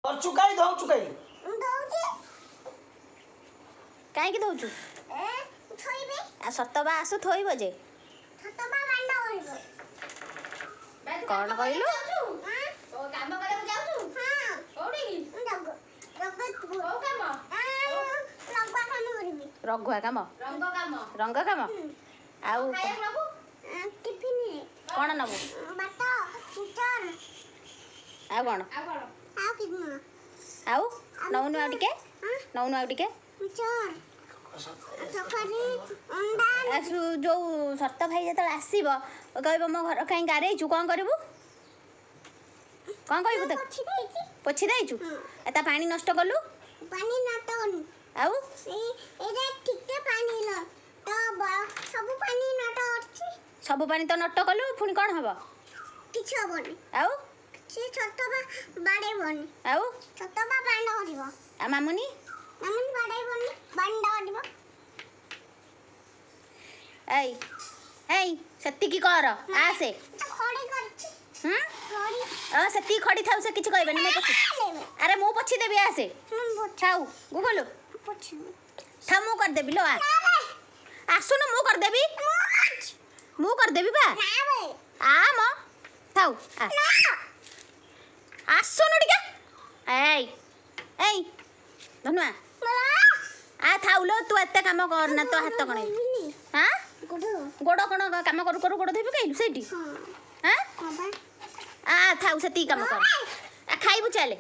और चुकाई दो चुकाई काहे की दउछु आ सतबा आसु थोइबो जे कौन कहलु काम करे जाउछु कोडी रघुआ काम रंग काम आउ कौन नबु आ कौन आउ नौनु आ टिके नौनु आ टिके जो सत भाई जो आसब कह मो घर कहीं गारेचु कौन करू कौन कहबू तो पोछि देचु एता पानी नष्ट कलु आउ सब पानी तो नष्ट कलु पुणी कौन हम आउ आउ आ मामुनी ऐ ऐ सेतिकी कर आसे सेतिकी खड़ी थाउ से किछ कहबे नै पोछि अरे मु पोछि देबी आसे थाउ गुगलु था मु कर देबी लो आसु न मु कर देबी बा आ म थाउ आसु न टिके ऐ ऐ धनुआ आ थाउ लो तू एते काम कर ना तो हाथ कणे हां गोड़ कोन काम करू करू गोड़ धोबी कहलु सेठी हां आ थाउ सेती काम कर आ खाइबु चले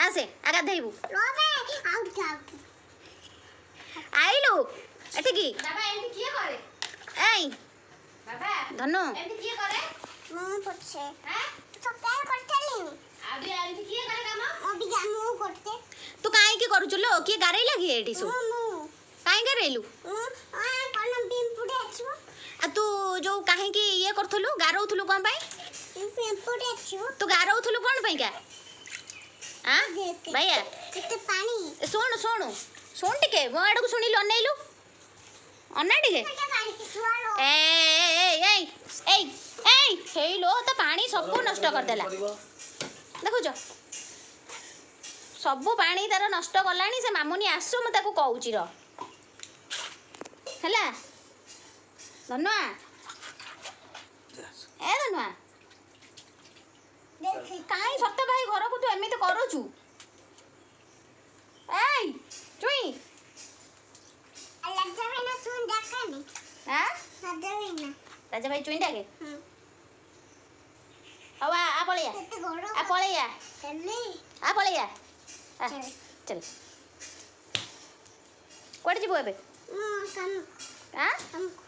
आसे आगा धइबु आइलु एठी की बाबा एंटी किए करे एई बाबा धनु एंटी किए करे मु पछे हैं सकाळ करतली आबे एंटी किए करे काम अभी जामु करते तू काहे की करू चलो की गारै लागी एठी सु काहे गारैलु कोन पिंपुडे आछो आ तू जो काहे की ये करथलु गारौथलु कोन पई पिंपुडे आछो तू गारौथलु कोन पई का आ भैया केते पानी सुन सुन सुन टिके मो आडू सुनिलु अनैलु अन्ना टिके पानी के सुआलो ए ए ए ए ए हेलो तो पानी सब नष्ट कर देला देखुछ सब पानी तार नष्ट कलानी से मामुनी आसु मैं ताको कहूची र हैला धनुआ ए धनुआ काई सत्य भाई घर को तू एमिति करूछु ए चुई अलग जगह ना सुन डाकानी हां सदवेना राजा भाई चुई डाके हवा आ पळिया केते गोरो आ पळिया चले आ पळिया चल कोड जीवो एबे काम हां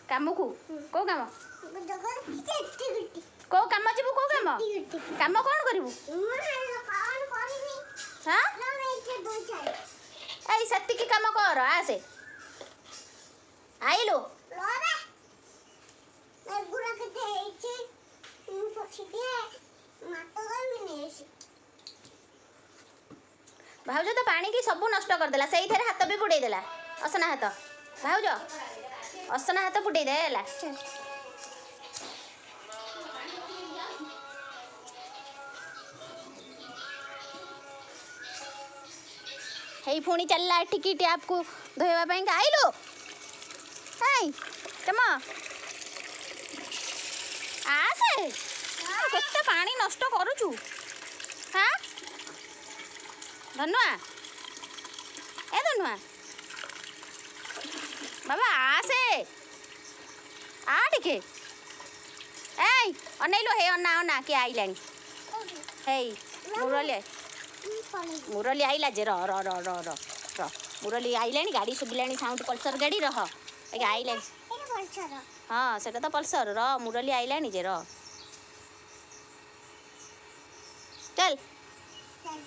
काम को को काम जगह केते गुटी को काम जीवो को काम गुटी काम कोन करिवु कान करबी हां ना मैं के दो चार ए सत्ती की काम कर आसे आइलो लोरा मैं गुरा केते एचे पछी दिए मातो गमी नेसी भाउज तो पानी की सब नष्ट कर देला सही थेरे हाथ भी बुड़े देला असना हाथ भाउज असना हाथ बुड़े देला हेई पुणी चलला टिकी टैप को धोइबा पई आइलो हेई कमा आसे केते पानी नष्ट करूछु हां धनुआ ए धनुआ बाबा आसे आ टिके ए अनैलो हे अन्ना अन्ना के आइलानी हेई मुरली आइला जे र र र र र र मुरली आइलानी गाड़ी सुबिलानी साउंड पल्सर गाड़ी रह ए आइलानी ए पल्सर हां सेटा तो पल्सर र मुरली आइलानी जे र चल चल